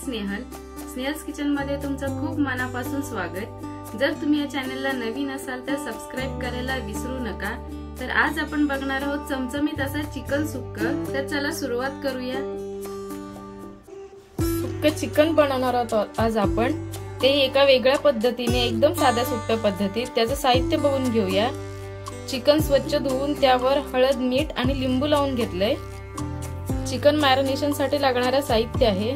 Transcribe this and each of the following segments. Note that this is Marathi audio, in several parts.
स्नेहल। स्नेहल्स किचन मध्ये तुमचं खूप मनापासून स्वागत। जर तुम्ही या चॅनलला नवीन असाल तर सबस्क्राइब करायला विसरू नका। तर आज आपण बघणार आहोत चमचमीत असं चिकन सुक्क। तर चला सुरुवात करूया। सुक्क चिकन बनवणार आहोत आज आपण, ते एका वेगळ्या पद्धतीने, एकदम साध्या सोप्या पद्धतीत। त्याचं साहित्य बघून घेऊया। चिकन स्वच्छ धुवून त्यावर हळद, मीठ आणि लिंबू लावून घेतलंय। चिकन मॅरिनेशन साठी लागणारे साहित्य आहे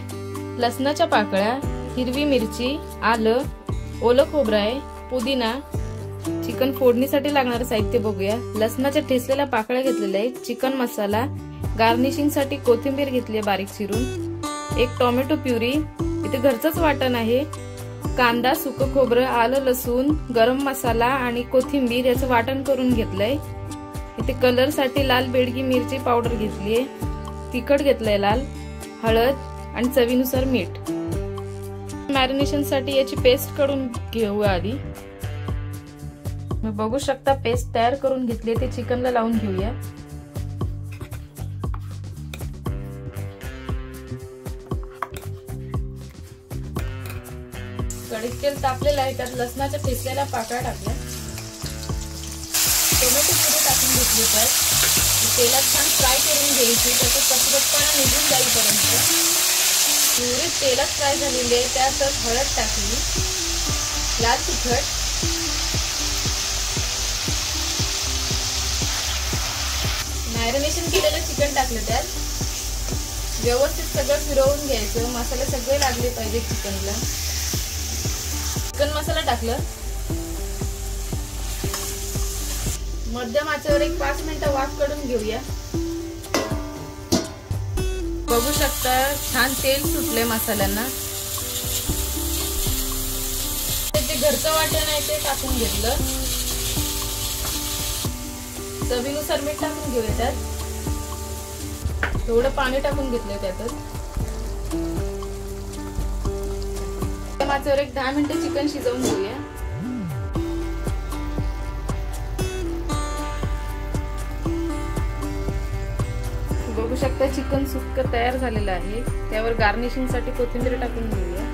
लसणाच्या पाकळ्या, हिरवी मिरची, आलं, ओलं खोबरं आहे, पुदिना। चिकन फोडणीसाठी लागणारे साहित्य बघूया। लसणाच्या ठेचलेल्या पाकळ्या घेतलेल्या आहेत, चिकन मसाला, गार्निशिंग साठी कोथिंबीर घेतली बारीक चिरून, एक टोमॅटो प्युरी, इथे घरचंच वाटण आहे, कांदा, सुकं खोबरं, आलं, लसूण, गरम मसाला आणि कोथिंबीर याचं वाटण करून घेतलंय। इथे कलर साठी लाल बेडगी मिरची पावडर घेतलीये, तिखट घेतलंय लाल, हळद आणि चवीनुसार मीठ। मॅरिनेशन साठी याची पेस्ट करून घेऊ आधी। बघू शकता पेस्ट तयार करून घेतली, ते चिकनला लावून घेऊया। कढईत तेल तापलेलं आहे, त्यात लसणाच्या ठेचलेल्या पाकळ्या टाकल्या, टोमॅटो प्युरी टाकून घेतली, त्यात तेलात छान फ्राय करून घ्यायची, त्याचा कचरटपणा निघून जाईपर्यंत। प्युरी तेलात फ्राय झालेली आहे, त्यातच हळद टाकली, लाल तिखट, मॅरिनेशन केलेलं चिकन टाकलं, त्यात व्यवस्थित सगळं फिरवून घ्यायचं। मसाले सगळे लागले पाहिजे चिकनला। चिकन मसाला टाकलं, मध्यम आचेवर एक 5 मिनिटं वाफ काढून घेऊया। बघू शकता छान तेल सुटले मसाल्यांना। जे घरचं वाटण आहे ते टाकून घेतलं, चवीनुसार मीठ टाकून घेऊया, त्यात थोडं पाणी टाकून घेतलं, त्यातच आचेवर एक 10 मिनिटं चिकन शिजवून घेऊया। बघू शकता चिकन सुक्क तयार झालेलं आहे, त्यावर गार्निशिंग साठी कोथिंबीर टाकून घेऊया।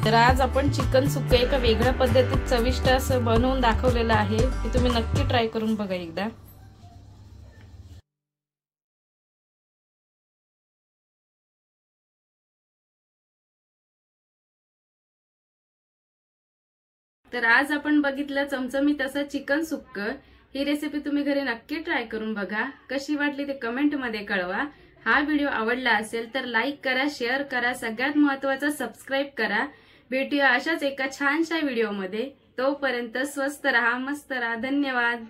तर आज आपण चिकन सुक्क एका वेगळ्या पद्धतीत चविष्ट असं बनवून दाखवलेलं आहे, ते तुम्ही नक्की ट्राय करून बघा एकदा। तर आज आपण बघितलं चमचमीत असं चिकन सुक्क। ही रेसिपी तुम्ही घरी नक्की ट्राय करून बघा। कशी वाटली ते कमेंट मध्ये कळवा। हा व्हिडिओ आवडला असेल तर लाईक करा, शेअर करा, सगळ्यात महत्त्वाचं सबस्क्राइब करा। भेटूया अशाच एका छानशा व्हिडिओ मध्ये। तोपर्यंत स्वस्त रहा, मस्त रहा। धन्यवाद।